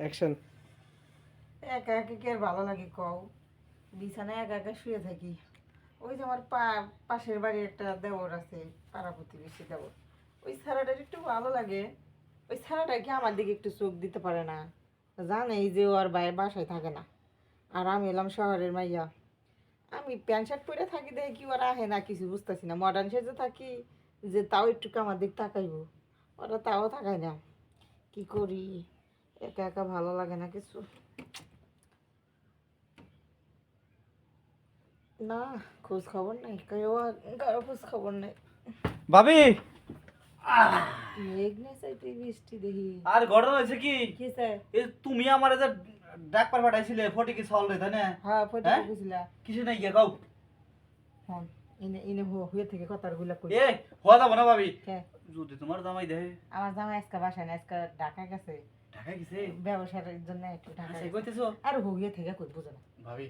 Action. একা একা কি আর ভালো লাগে কও, বিছানায় একা একা শুয়ে থাকি। ওই যে আমার পাশের বাড়ির একটা দেওর আছে, পাড়া প্রতিবেশী দেওর, ওই ছাড়াটার একটু ভালো লাগে। ওই ছাড়াটা কি আমার দিকে একটু চোখ দিতে পারে না, জানেই যে ও আর বাইরে বাসায় থাকে না। আর আমি এলাম শহরের মাইয়া, আমি প্যান্ট শার্ট পরে থাকি দেখে কি ওরা আহে না, কিছু বুঝতেছি না। মডার্ন সেজে থাকি যে তাও একটু আমার দিক তাকাইবো, ওরা তাও তাকায় না। কি করি, একা একা ভালো লাগে না কিছু। না, খোঁজ খবর নাই, কারো খোঁজ খবর নাই। ভাবি, মেঘ না চাইতে বৃষ্টি দেখি। আর ঘটনা হয়েছে কি? কি স্যার? এই তুমি আমার যে ডাকপার পাঠাইছিলে ফটি কি সল রে তাই না? হ্যাঁ, ফটো হ্যাঁ? বুঝলা। কিছু নাই গিয়া গাও। হ্যাঁ, ইনে ইনে হয়ে থেকে কথাগুলা কই। এ হওয়া যাবো না ভাবি। কে? যদি তোমার জামাই দেয় আমার জামাই আজকে বাসায় না, আজকে ঢাকা গেছে ঢাকা গেছে। ব্যবসার জন্য, একটু ঢাকা আচ্ছা গেছে। কইতেছো আর হইয়ে থেকে কই বুঝো না। ভাবি,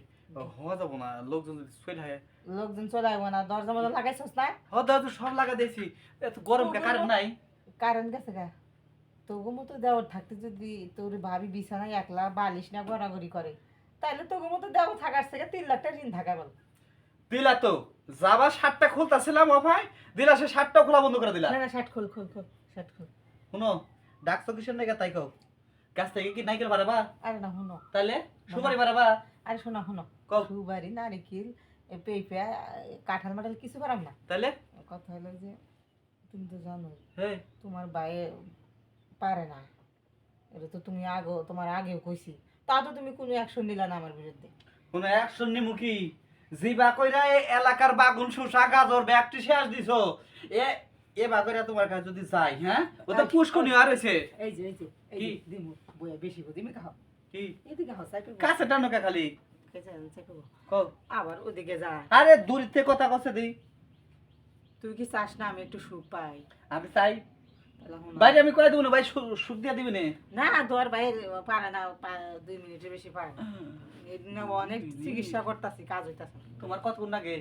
হওয়া যাবো না, লোকজন যদি সইল হয়। লোকজন চলে আসবো না, দরজা মজা লাগাইছস না? হদা তো সব লাগা দিয়েছি, এত গরম কে কারেন্ট নাই। কারেন্ট গেছে গা। তোগো মতো দেওয়ার থাকতে যদি তোর ভাবি বিছানায় একলা বালিশ না গড়াগড়ি করে, তাহলে তোগো মতো দেওয়ার থাকার থেকে 3 লাখ টাকা ঋণ থাকা বল। দিলা তো যাবা শার্টটা খুলতাছিলাম অফাই, দিলা সে শার্টটা খোলা বন্ধ করে দিলা। না না, শার্ট খোল খোল খোল, শার্ট খোল। শুনো, ডাকছো কিসের নাকি তাই কও? গাছ থেকে কি নাইকেল বাড়াবা? আরে না শুনো, তাইলে সুপারি বাড়াবা? আরে শোনো শোনো, কও। সুবারি নারিকেল পেঁপে কাঁঠাল মাঠাল কিছু পারাম না। তাইলে কথা হলো যে তুমি তো জানো হ্যাঁ, তোমার বাইরে পারে না, এটা তো তুমি তোমার আগেও কইছি, তা তো তুমি কোনো অ্যাকশন নিলা না আমার বিরুদ্ধে। কোন অ্যাকশন নিমু কি? জিবা কইরা এই এলাকার বাগুন শোষা গাজর ব্যাগটি শেষ দিছো। এ এ বাগরা তোমার কাছে যদি যাই, হ্যাঁ ও তো পুষ্কনি আর হইছে। এই যে এই যে এই কি? যে দিমু বইয়া বেশি গো দিমি খাও। কি এদিকে হাও সাইকেল কাছে টানো কে খালি কও। আবার ওদিকে যা। আরে দূর থেকে কথা কছে দেই। তুই কি চাস না আমি একটু সুখ পাই? আমি চাই তাহলে শোনো। ভাই, আমি কই দেব না ভাই, সুখ দিয়া দিবি না। না তোর বাইরে পারে না, 2 মিনিটের বেশি পারে না। এদিন অনেক চিকিৎসা করতেছি, কাজ হইতাছে না। তোমার কতক্ষণ লাগে?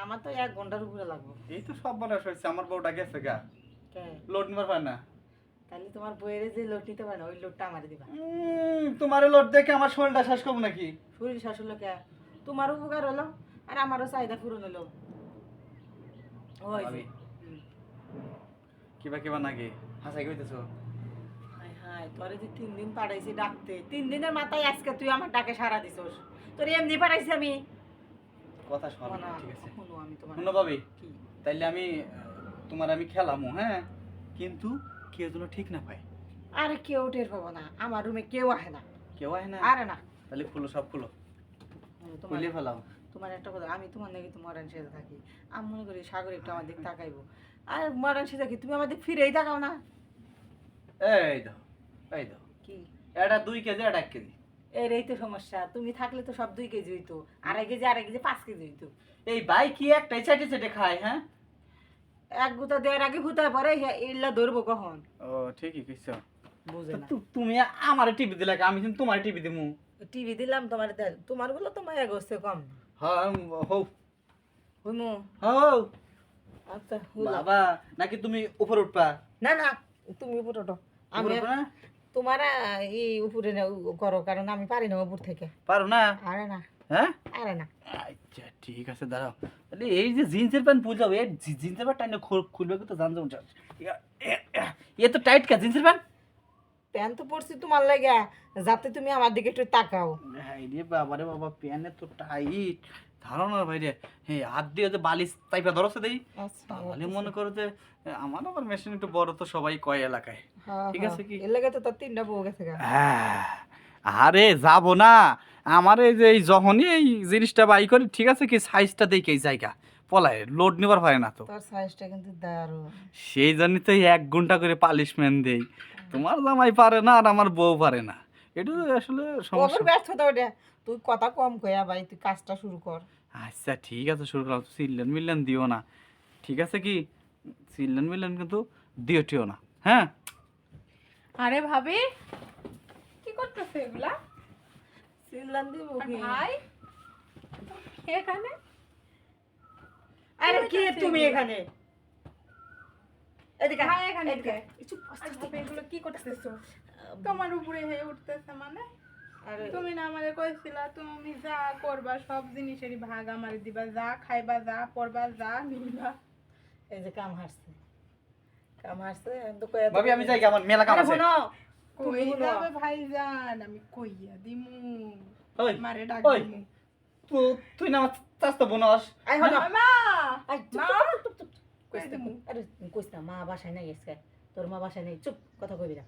আমার তো 1 ঘন্টার উপরে লাগবে। এই তো সব বলা হয়েছে, আমার বউটা গেছে গা, কে? লোড নিবার পারে না। তাহলে তোমার বইয়ের যে লোড নিতে পারে না, ওই লোডটা আমারে দিবা। তোমার লোড দেখে আমার শরীরটা শেষ করবো নাকি? শরীর শাশুড় কে? তোমার উপকার হলো আর আমারও চাহিদা পূরণ হলো। ওই যে। ভাবি। কিবা কিবা নাকি হাসাই কইতেছো? হাই হাই, তোরে যে 3 দিন পাঠাইছি ডাকতে, 3 দিনের মাথায় আজকে তুই আমার ডাকে সাড়া দিছস। তোর এমনি পাঠাইছি আমি। কথা শোনো, না, ঠিক আছে? শোনো আমি তোমার। শুনো ভাবি, কি? তাইলে আমি তোমার আমি খেলামো, হ্যাঁ, কিন্তু কেউ যেন ঠিক না পায়। আরে কেউ টের পাবো না, আমার রুমে কেউ আসে না। কেউ আয় না? আরে না। তাহলে খুলো, সব খুলো, তোমার খুলে ফেলাও। তোমার একটা কথা, আমি তোমার নাকি তো মডার্ন সেজে থাকি, আমি মনে করি সাগর একটু আমার দিক তাকাইবো। আর মডার্ন সেজে কি তুমি আমার দিক ফিরেই তাকাও না? এই দাও, এই দাও, কি? এটা 2 কেজি, এটা 1 কেজি। এই তো সমস্যা, তুমি থাকলে তো সব 2 কেজি হইতো, 2.5 কেজি 2.5 কেজি 5 কেজি হইতো। এই ভাই কি একটাই চাইটে চাইটে খায়, হ্যাঁ? এক গুতা দেওয়ার আগে হুতা পরে এল্লা ধরবো কখন? ও ঠিকই কইছো। বুঝে না। তুমি আমার টিভি দিলে, আমি কিন্তু তোমার টিভি দিমু। টিভি দিলাম তোমার, তোমার গুলো তো মায়া গোছে কম। হ্যাঁ, হও হুমু। হও। আচ্ছা হুলা। বাবা, নাকি তুমি উপরে উঠবা? না না, তুমি উপরে ওঠো। আমি উপরে উঠবা না? তোমার এই উপরে করো, কারণ আমি পারি না উপর থেকে। পারো না? আরে না, হ্যাঁ, আরে না। আচ্ছা ঠিক আছে, দাঁড়াও। তাহলে এই যে জিন্সের প্যান্ট বুঝাও, এই জিন্সের প্যান্ট টাইনে খুলবে কিন্তু জান যাও। এ তো টাইট কা জিন্সের প্যান্ট। প্যান্ট তো পরছি তোমার লাগা, যাতে তুমি আমার দিকে একটু তাকাও। হ্যাঁ রে বাবা, রে বাবা, প্যান্ট তো টাইট, ধারণা ভাই রে। হ্যাঁ, হাত দিয়ে যে বালিশ টাইপা ধরছে দেই, তাহলে মনে করো যে আমার আবার মেশিন একটু বড়, তো সবাই কয় এলাকায়। ঠিক আছে কি? এর লাগে তো তার 3টা বউ গেছে গা। হ্যাঁ, আরে যাবো না, আমার এই যে যখনই এই জিনিসটা বাই করি, ঠিক আছে কি, সাইজটা দেখে এই জায়গা পলায় লোড নিবার পারে না তো, তোর সাইজটা কিন্তু দারুণ। সেই জন্যই তো 1 ঘন্টা করে পালিশমেন্ট দেই। তোমার জামাই পারে না আর আমার বউ পারে না, এটা আসলে ওর সমস্যা। ব্যর্থতা ওটা। তুই কথা কম কইয়া ভাই, তুই কাজটা শুরু কর। আচ্ছা ঠিক আছে, শুরু করো। চিল্লেন মিল্লেন দিও না, ঠিক আছে কি? চিল্লেন মিল্লেন কিন্তু দিওটিও না, হ্যাঁ? আরে ভাবি, কি করতেছে এগুলা? সিনলান দিব আর কি? ভাই এখানে? আরে কি কি হইতাছে তুমি এগুলো? এখানে? এদিকে ভাই এখানে এদিকে। কে? আর ভাবি এগুলো কি করতেছো? তোমার উপরে হয়ে উঠতেছে মানে? আরে তুমি না আমারে কইছিলা তুমি যা করবা সব জিনিসেরই ভাগ আমারে দিবা, যা খাইবা, যা পড়বা, যা নিবা। এই যে কাম হারছে এখন তো কইয়া ভাবি আমি যাই আমার মেলা কাম আরে আছে। শোনো কই তুমি শোনো। যাবে ভাইজান? আমি কইয়া দিমু, ওই মারে ডাক ওই দিমু। তুই না আমার চাস্তো বোনস। আই হলো মা আই চুপ মা, চুপ চুপ কইস না আরে কইস না মা বাসায় নাই গেছে তোর মা বাসায় নেই চুপ কথা কইবি না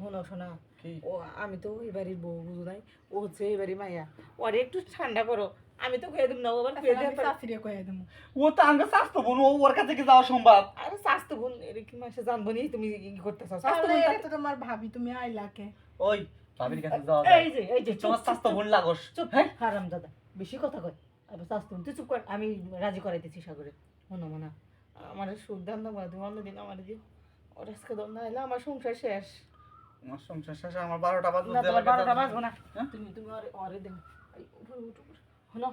শোনো শোনা কি? ও আমি তো এই বাড়ির বউ বুঝো নাই ও হচ্ছে এই বাড়ির মাইয়া ওরে একটু ঠান্ডা করো আমি তো কইয়া দিম না ওবার কইয়া আমি দিম শাশুড়ি কইয়া দিমু। ও তো আঙ্গা চাস্তো বোন, ওর কাছে কি যাওয়া সম্ভব? আরে স্বাস্থ্য বোন এর কি মাসে জানবো নি তুমি কি করতেছো স্বাস্থ্য তাহলে বোন এটা তো তোমার ভাবি, তুমি আইলাকে। ওই ভাবির কাছে যাওয়া যায়। এই যে তোমার চাস্তো বোন লাগস। চুপ হ্যাঁ? হারাম দাদা বেশি কথা কয় আবার স্বাস্থ্য বোন তুই চুপ কর আমি রাজি করাইতেছি সাগরে মনে মনে আমার সুখ দাম না তুমি অন্যদিন আমার দিও ওর আজকে দম না এলে আমার সংসার শেষ আমার সংসার শেষে আমার 12টা বাজে। না তোমার 12টা বাজবো না হ্যাঁ? তুমি তুমি ওরে দেন হলো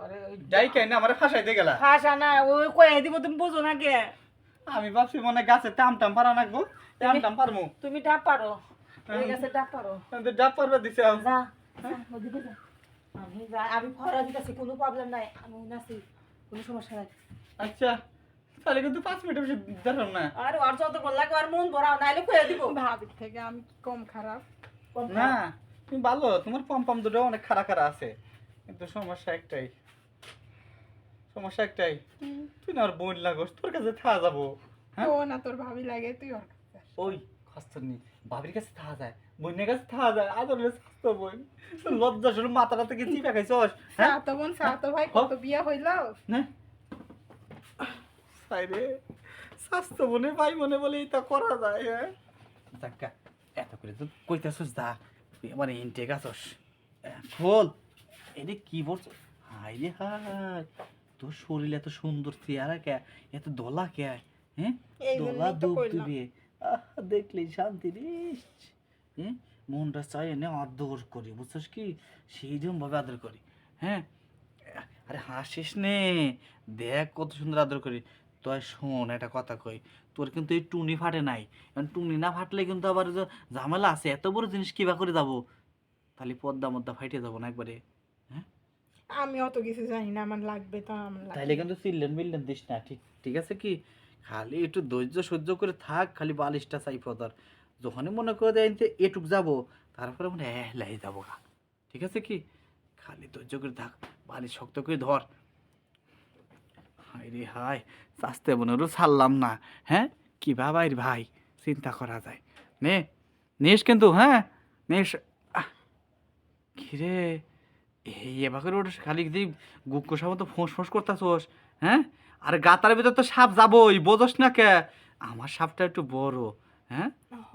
ওরে যাই কেন আমার ফাঁসাইতে গেলা? খাসা না ওই কয়ে দিব তুমি বুঝো না কে আমি ভাবছি মনে হয় গাছে টাম টাম পারা নাকবো, টাম টাম পারমু। তুমি ডাব পারো ওই গাছে ডাব পারো কিন্তু ডাব পারবা দিছে। যা ওদিকে যা আমি ফরা দিতেছি কোনো প্রবলেম নাই আমি নাচি কোনো সমস্যা নাই আচ্ছা তাহলে কিন্তু 5 মিনিট বেশি ধরলাম না। আর ওর যত কল লাগে আর মন ভরাও নাইলে কয়ে দিব ভাবির থেকে আমি কি কম খারাপ? না তুমি ভালো, তোমার পম পম দুটো অনেক খাড়া খাড়া আছে, কিন্তু সমস্যা একটাই, তুই না আর বোন লাগস, তোর কাছে থাকা যাবো। হ্যাঁ? ও না তোর ভাবি লাগে, তুই ওর কাছে। ওই খস্তরনি ভাবির কাছে থাকা যায়, বোনের কাছে থাকা যায়, আদরের স্বাস্থ্য বোন, লজ্জা শুরু মাথাটা থেকে চিপে খাইছস। হ্যাঁ সাতো বোন সাতো ভাই কত বিয়া হইলো? না সাইরে স্বাস্থ্য বোনে ভাই মনে বলে এটা করা যায়। হ্যাঁ যাক্কা এত করে তো কইতাছস দা, তুই আমার ইনটেক আছস খোল এটা কি বলছ? হাই রে হাই, তোর শরীর এত সুন্দর চেহারা কে, এত দোলা কে? হ্যাঁ এই দোলা জন্যই তো দুধ কইলাম। দিবে, দেখলেই শান্তি রিস। হ্যাঁ মনটা চাই এনে আদর করি, বুঝছস কি সেই রকম ভাবে আদর করি। হ্যাঁ আরে হাসিস নে, দেখ কত সুন্দর আদর করি। তুই শোন একটা কথা কই, তোর কিন্তু এই টুনি ফাটে নাই, কারণ টুনি না ফাটলে কিন্তু আবার যে ঝামেলা আছে, এত বড় জিনিস কিবা করে যাবো, তাহলে পদ্মা মদ্দা ফাইটে যাবো না একবারে। হ্যাঁ আমি অত কিছু জানি না, আমার লাগবে তো আমার লাগবে। তাইলে কিন্তু চিল্লেন মিললেন দিস না, ঠিক ঠিক আছে কি? খালি একটু ধৈর্য সহ্য করে থাক, খালি বালিশটা চাই পদার, যখনই মনে করে দেয় এটুক যাবো, তারপরে মনে লাই যাবো গা, ঠিক আছে কি? খালি ধৈর্য করে থাক, বালিশ শক্ত করে ধর। হাই রে হাই, চাস্তে বোনেরও ছাড়লাম না। হ্যাঁ কি ভাই ভাই চিন্তা করা যায়, নে নিস কিন্তু, হ্যাঁ নিস। কিরে এই এবার ওটা খালি দিই গুক্কোসার মতো ফোঁস ফোঁস করতেছোস। হ্যাঁ আর গাতার ভিতর তো সাপ যাবোই, বোঝস না কে? আমার সাপটা একটু বড়। হ্যাঁ হ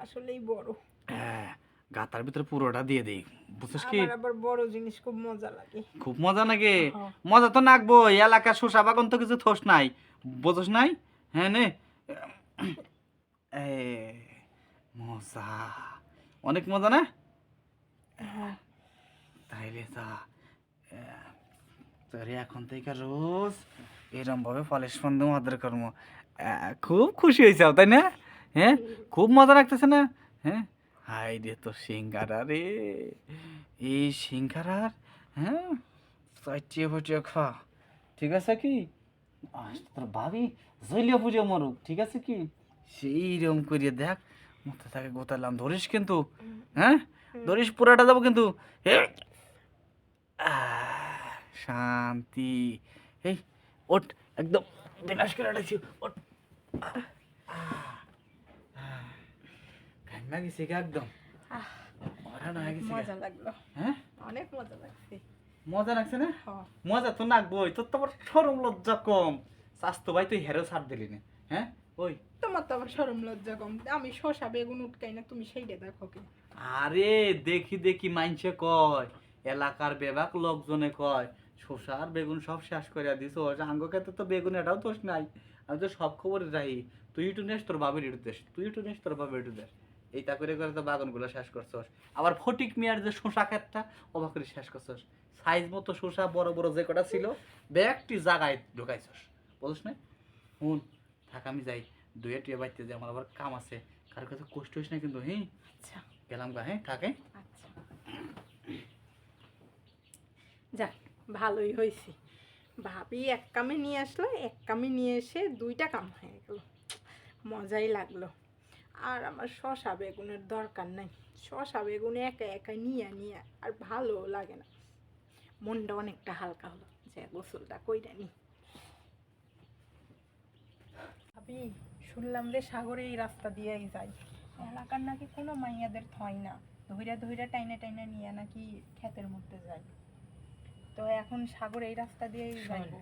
আসলেই বড়। হ্যাঁ গাতার ভিতরে পুরোটা দিয়ে দিই, বুঝছিস কি? আমার আবার বড় জিনিস খুব মজা লাগে। খুব মজা নাকি? হ্যাঁ। মজা তো নাকবো, এলাকার শোষা বাগান তো কিছু থোস নাই, বোঝস নাই? হ্যাঁ নে এ মজা, অনেক মজা না? হ্যাঁ তাইলে তা তোরে এখন থেকে রোজ এরম ভাবে পলিশ বন্ধু আদর করবো। খুব খুশি হয়েছে তাই না? হ্যাঁ খুব মজা লাগতেছে না? হ্যাঁ হাই রে তোর সিঙ্গারা রে, এই সিঙ্গারার হ্যাঁ চাইটিয়ে ফুটিয়ে খা, ঠিক আছে কি? তোর ভাবি জৈলিয়া পুজো মরুক, ঠিক আছে কি? সেই রকম করিয়ে দেখ, মতো থাকে গোতালাম, ধরিস কিন্তু, হ্যাঁ ধরিস পুরাটা যাবো কিন্তু। শান্তি, এই ওঠ একদম বিনাশ করে রাখছি, ওঠ। ঘামা গেছি গা একদম, ওরা না গেছি। মজা লাগলো, হ্যাঁ অনেক মজা লাগছে। মজা লাগছে না? হ্যাঁ মজা তো নাকবই, তোর তো আবার সরম লজ্জা কম। স্বাস্থ্য ভাই তুই হেরো ছাড় দিলি না। হ্যাঁ ওই তোমার তো আবার শরম লজ্জা কম, আমি শসা বেগুন উটকাই না, তুমি সেইটা দেখো কি? আরে দেখি দেখি মাইনছে কয়, এলাকার বেবাক লোকজনে কয় শসা আর বেগুন সব শেষ করে দিস, আঙ্গ ক্ষেত্রে তো বেগুন এটাও দোষ নাই, আমি তো সব খবর রাহি। তুই একটু নেস তোর বাবির একটু দেশ, তুই একটু নেস তোর বাবির একটু দেশ, এইটা করে করে তো বাগানগুলো শেষ করছস। আবার ফটিক মিয়ার যে শসা ক্ষেতটা অবাক করে শেষ করছস, সাইজ মতো শসা বড় বড় যে কটা ছিল ব্যাগটি জাগায় ঢুকাইছস, বুঝছ না? হুন থাক আমি যাই, দুয়ে টুয়ে বাইতে যে আমার আবার কাম আছে, কার কাছে কষ্ট হইস না কিন্তু, হ্যাঁ? আচ্ছা গেলাম গা, হ্যাঁ? থাকে। আচ্ছা যাক ভালোই হয়েছে, ভাবি এক কামে নিয়ে আসলো, এক কামে নিয়ে এসে দুইটা কাম হয়ে গেল, মজাই লাগলো। আর আমার শসা বেগুনের দরকার নাই, শসা বেগুন একা একা নিয়ে নিয়ে আর ভালো লাগে না, মনটা অনেকটা হালকা হলো যে গোসলটা কইরা নি। ভাবি শুনলাম যে সাগরে এই রাস্তা দিয়েই যায়, এলাকার নাকি কোনো মাইয়াদের থয় না, ধইরা ধইরা টাইনা টাইনা নিয়ে নাকি ক্ষেতের মধ্যে যায়, তো এখন সাগর এই রাস্তা দিয়েই যাইব।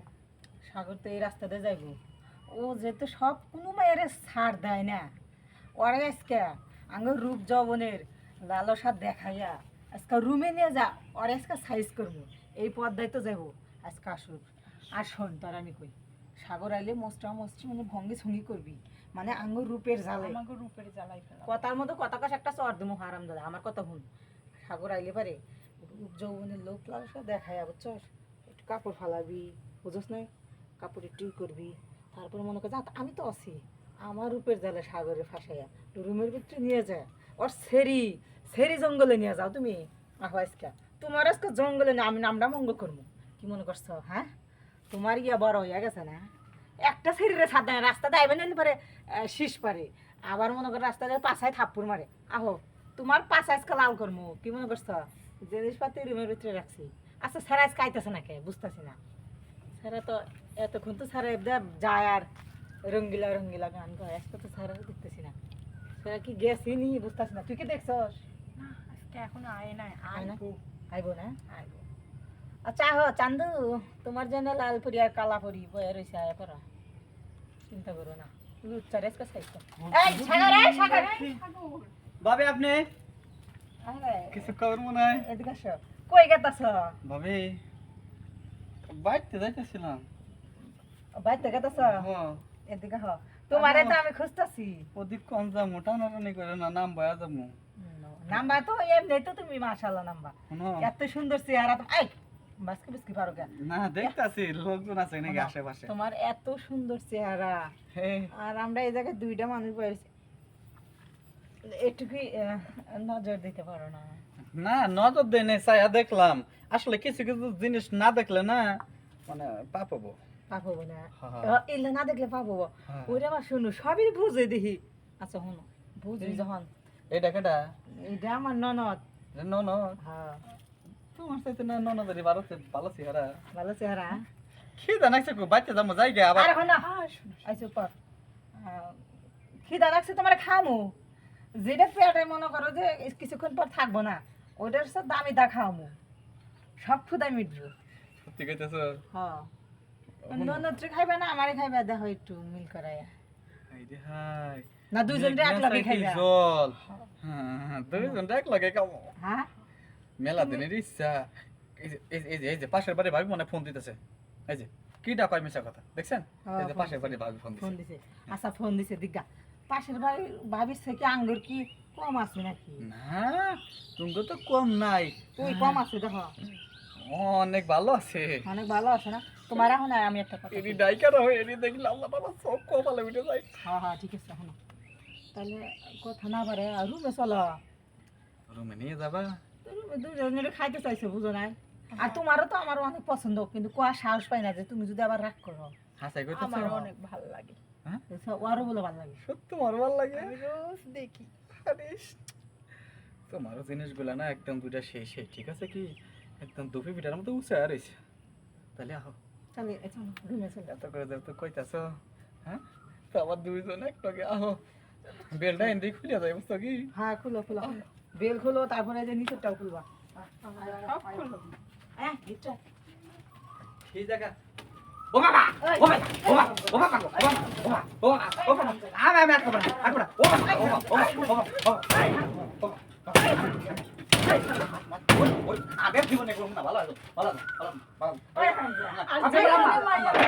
সাগর তো এই রাস্তাতে যাইব, ও যেহেতু সব কোনো মায়ের ছাড় দেয় না, ওরা আজকে আঙ্গুর রূপ যৌবনের লালসা দেখাইয়া আজকে রুমে নিয়ে যা, ওরা আজকে সাইজ করবো, এই পর্দায় তো যাইব আজকে আসুক। আর শোন তোর আমি কই, সাগর আইলে মোস্টা মোস্টি মানে ভঙ্গি ছঙ্গি করবি, মানে আঙ্গুর রূপের জ্বালে, আমাকে রূপের জ্বালাই ফেলা। কথার মতো কথা কাছে একটা চর দেবো হারাম দাদা, আমার কথা শুন। সাগর আইলে পারে রূপ যৌবনের লোক লালসা দেখাইয়া, বুঝছস, একটু কাপড় ফালাবি, বুঝছ না, কাপড় একটু করবি, তারপর মনে কর যা আমি তো আছি, আমার রূপের জালে সাগরে ফাঁসাইয়া রুমের ভিতরে নিয়ে যায়, ওর সেরি সেরি জঙ্গলে নিয়ে যাও তুমি। আহ আজকে তোমার আজকে জঙ্গলে না আমি নামটা মঙ্গল করবো, কি মনে করছো? হ্যাঁ, তোমার ইয়া বড় হইয়া গেছে না, একটা শরীরে সাদা রাস্তা দেয় না পারে শীষ পারে, আবার মনে কর রাস্তা দিয়ে পাছায় থাপ্পুর মারে। আহো তোমার পাছা আজকে লাল করবো, কি মনে করছো? জিনিসপাতি রুমের ভিতরে রাখছি। আচ্ছা স্যার আজকে আইতেছে নাকি বুঝতেছি না, স্যারা তো এতক্ষণ তো স্যার যায় আর রঙ্গিলা রঙ্গিলা গান গায়, আজকে তো স্যার দেখতেছি না, স্যার কি গেছি নি বুঝতেছি না, তুই কি দেখছস? না আজকে এখন আয় নাই, আয় না? আইবো আইবো না? আইবো। আচ্ছা আহো চান্দু, তোমার জন্য লাল পরি আর কালা পরি বয়ে রয়েছে, আয় পড়া, চিন্তা করো না, তুমি উচ্চারে আজকে সাইজ কর। এই সাগর, এই সাগর, ভাবি আপনি আরে কিছু খবর মনে হয়? এদিকে আসো, কই গেতাছ? ভাবি বাইতে যাইতেছিলাম। বাইতে গেতাছ? হ্যাঁ, এদিকে হ, তোমারে তো আমি খুঁজতাছি। ওদিক কম যাবো, টানাটানি করে না, নাম বয়া যাবো। নাম্বা তো এমনি তো তুমি মাশাআল্লাহ নাম্বা, শোনো, এত সুন্দর চেহারা, এই বাসকে বিস্কি পারো কেন? না দেখতাছি লোকজন আছে নাকি আশেপাশে। তোমার এত সুন্দর চেহারা, হ্যাঁ, আর আমরা এই জায়গায় দুইটা মানুষ বসেছি, একটু কি নজর দিতে পারো না? না নজর দেয় নাই, ছায়া দেখলাম। আসলে কিছু কিছু জিনিস না দেখলে না মানে পাপ হবো। পাবো না, হ্যাঁ। এলে না দেখলে পাবো, হ্যাঁ। ওইটা আমার শুনো সবই বুঝে দেখি। আচ্ছা শুনো, বুঝবি যখন, এইটা কেটা? এটা আমার ননদ। ননদ? হ্যাঁ, তোমার সাথে না ননদেরই ভালো ভালো চেহারা। ভালো চেহারা। খিদা নাকছে কো, বাইতে যাবো জায়গা আবার। আরে না আইসো পর, খিদা লাগছে তোমার খামু, যেটা পেটে মনে করো যে কিছুক্ষণ পর থাকবো না, ওইটার সাথে দামি দা খাওয়ামু, সব ক্ষুদায় মিটবো। সত্যি কইতেছো? হ্যাঁ, ননত্রে খাইবে না আমারে খাইবে, দেখো একটু মিল করাইয়া, এই যে হাই না দুইজন এক লগে খাইবে? জল। হ্যাঁ, দুইজন এক লগে খাবো। হ্যাঁ, মেলা দিনের ইচ্ছা। এই যে পাশের বাড়ি ভাবি মনে ফোন দিতেছে। এই যে কিটা কয় মিছা কথা দেখছেন? এই যে পাশের বাড়ি ভাবি ফোন ফোন দিছে। দিছে। আচ্ছা ফোন দিছে দিগা, পাশের বাড়ি ভাবির থেকে আঙ্গুর কি কম আছে নাকি? না তুমি তো কম নাই, ওই কম আছে দেখো, অনেক ভালো আছে। অনেক ভালো আছে না? তোমার এখন আর আমি একটা কথা এডি বলি। ডাইকার হয়, এডি দেখলে আল্লাহ বাবা সব কপালে উঠে যায়। হ্যাঁ হ্যাঁ ঠিক আছে, শোনো তাহলে কথা না পারে রুমে চলো, রুমে নিয়ে যাবা? রুমে দুজনে খাইতে চাইছে বুঝো নাই, আর তোমারও তো আমার অনেক পছন্দ, কিন্তু কোয়া সাহস পাই না যে তুমি যদি আবার রাগ করো। হাসাই কইতেছো? আমার অনেক ভালো লাগে, হ্যাঁ ওরও বলে ভালো লাগে। সত্যি তোমার ভালো লাগে? আমি রোজ দেখি। আরিস, তোমারও জিনিসগুলা না একদম দুইটা সেই সেই, ঠিক আছে কি একদম দুপি পিঠার মতো উঁচে আর হইছে। তাহলে আহো, চলো চলো রুমে চলো। এত করে যেহেতু কইতাছো, হ্যাঁ তো আবার দুইজন একটাকে আহো, বেলটা এনে খুলিয়া যায় বুঝছো কি? হ্যাঁ খুলো খুলো, বেল খুলো, তারপরে যে নিচেরটাও খুলবা। সব খুলবো। হ্যাঁ নিচে ঠিক জায়গা। ও বাবা, ও বাবা, ও বাবা, ও বাবা, ও বাবা, ও বাবা, ও বাবা, ও বাবা, আমি আসবো না, আসবো না, ও বাবা, ও বাবা, ও বাবা, ও বাবা, ও বাবা, ওই আগের জীবনে করুন না, ভালো আছে, ভালো আছে, ভালো আছে, ভালো আছে।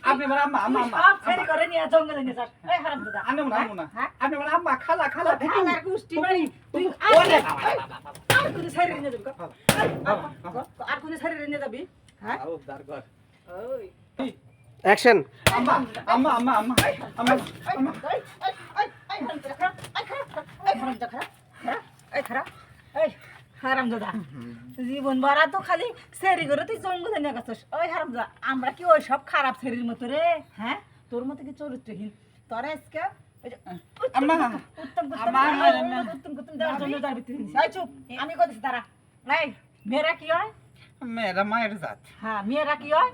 আপনি মানে আম্মা, আম্মা, আম্মা, সব ছেড়ে করে নিয়ে জঙ্গলে নিয়ে যাস, এই হারাম দাদা। আমি না, আমি না, আপনি মানে আম্মা, খালা, খালা, খালার গোষ্ঠী বাড়ি, তুই আর কোন ছেড়ে নিয়ে যাবি? আর কোন ছেড়ে নিয়ে যাবি? হ্যাঁ আও দারগর। ওই অ্যাকশন। আম্মা, আম্মা, আম্মা, আম্মা, আম্মা, আম্মা, এই খারাপ এই হারামজাদা জীবন ভরা তো খালি সেরি করে তুই জঙ্গলে নিয়ে গেছিস ওই হারামজাদা আমরা কি ওই সব খারাপ সেরির মতো রে হ্যাঁ তোর মতো কি চরিত্রহীন তোরা আজকে ওই যে আম্মা উত্তম কুত্তম দেওয়ার জন্য যাবি তুই এই চুপ আমি কইছি তারা এই মেয়েরা কি হয় মেয়েরা মায়ের জাত। হ্যাঁ মেয়েরা কি হয়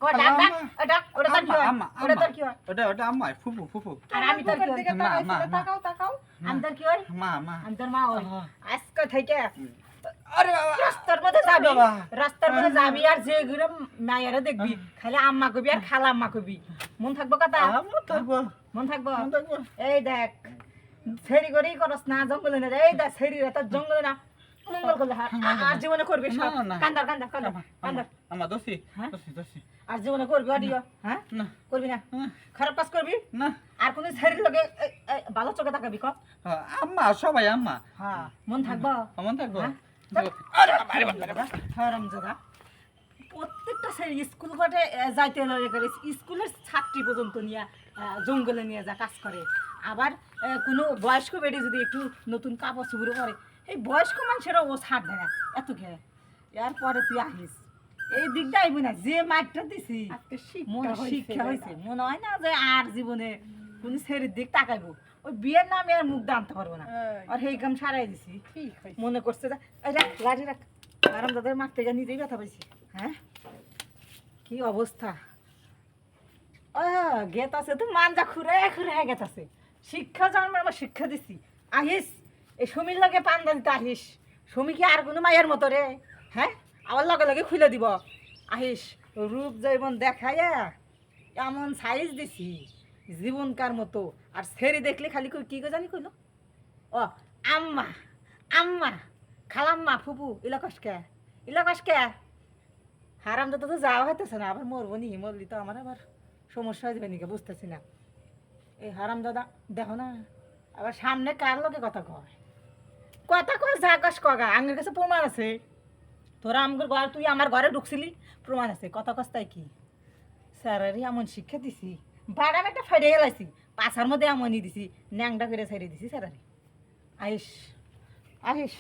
কয় ডাক ডাক ডাক ওটা তোর কি হয় ওটা তোর কি হয় ওটা আম্মা ফুফু ফুফু। আর আমি তোর কি হয় মা, মা, মা। তাকাও তাকাও আমি তোর কি হয় মা মা। আমি তোর মা হয় আজকে থেকে আরে বাবা রাস্তার মধ্যে যাবি বাবা। রাস্তার মধ্যে যাবি আর যে ঘুরে মায়েরা দেখবি খালি আম্মা কবি আর খালা আম্মা কবি মন থাকবো কথা আম্মা থাকবো মন থাকবো মন থাকবো। এই দেখ ফেরি করেই করস না জঙ্গলে না এই দেখ ফেরি তোর জঙ্গলে না মঙ্গল করলে আর জীবনে করবি সব না, না। কান্দার কান্দার কান্দার কান্দার আম্মা দোষী হ্যাঁ? দোষী আর জীবনে করবি অডিও হ্যাঁ না করবি না না, খারাপ কাজ করবি না। আর কোন ছেড়ে লগে ভালো চোখে তাকাবি ক আম্মা সবাই আম্মা হ্যাঁ মন থাকবো মন থাকবো। হ্যাঁ? আরে বাবা, আরে বাবা, আরে বাবা। হারামজাদা প্রত্যেকটা ছেলে স্কুল ঘাটে যাইতে লড়ে করে স্কুলের ছাত্রী পর্যন্ত নিয়ে জঙ্গলে নিয়ে যা কাজ করে আবার কোনো বয়স্ক বেড়ে যদি একটু নতুন কাপড় চুপড়ে পরে এই বয়স্ক মানুষেরও ও ছাড় দেয় না এত খেয়ে এরপরে তুই আহিস এই দিকটা আইবি না যে মাঠটা দিছি আজকে মনে শিক্ষা শিক্ষা হয়েছে মনে হয় না যে আর জীবনে কোনো ছেলের দিক তাকাইবো ওই বিয়ের নামে আর মুখ দানতে পারবো না আর সেই কাম সারাই দিছি ঠিক হয়েছে মনে করছে যে এই রাখ লাঠি রাখ আরাম দাদার মাঠ থেকে নিজেই ব্যথা পাইছি হ্যাঁ কি অবস্থা গেত আছে তো মানজা খুঁড়ে খুঁড়ে গেত আছে শিক্ষা জন্ম আমার শিক্ষা দিছি আহিস এই সমীর লগে পান্দা দিতে আহিস সমী কি আর কোনো মায়ের মতো রে হ্যাঁ আমার লগে লগে খুলে দিব আহিস রূপ জৈবন দেখাইয়া এমন সাইজ দিছি জীবনকার মতো আর ছেড়ে দেখলে খালি কই কি গো জানি কইলো ও আম্মা আম্মা খালাম্মা ফুপু ইলাকসকে হারাম তো যাওয়া হইতেছে না আবার মরবো নি মরলি তো আমার আবার সমস্যা হয়ে যাবে নাকি বুঝতেছি না এই হারাম দাদা দেখো না আবার সামনে কার লোকে কথা কয় যা কস কগা আমার কাছে প্রমাণ আছে তোরা আমার ঘর তুই আমার ঘরে ঢুকছিলি প্রমাণ আছে কথা কস তাই কি স্যারারি এমন শিক্ষা দিছি বাড়াম একটা ফেটে গেলাইছি পাছার মধ্যে এমনই দিছি ন্যাংটা করে ছেড়ে দিছি স্যারারি আহিস আহিস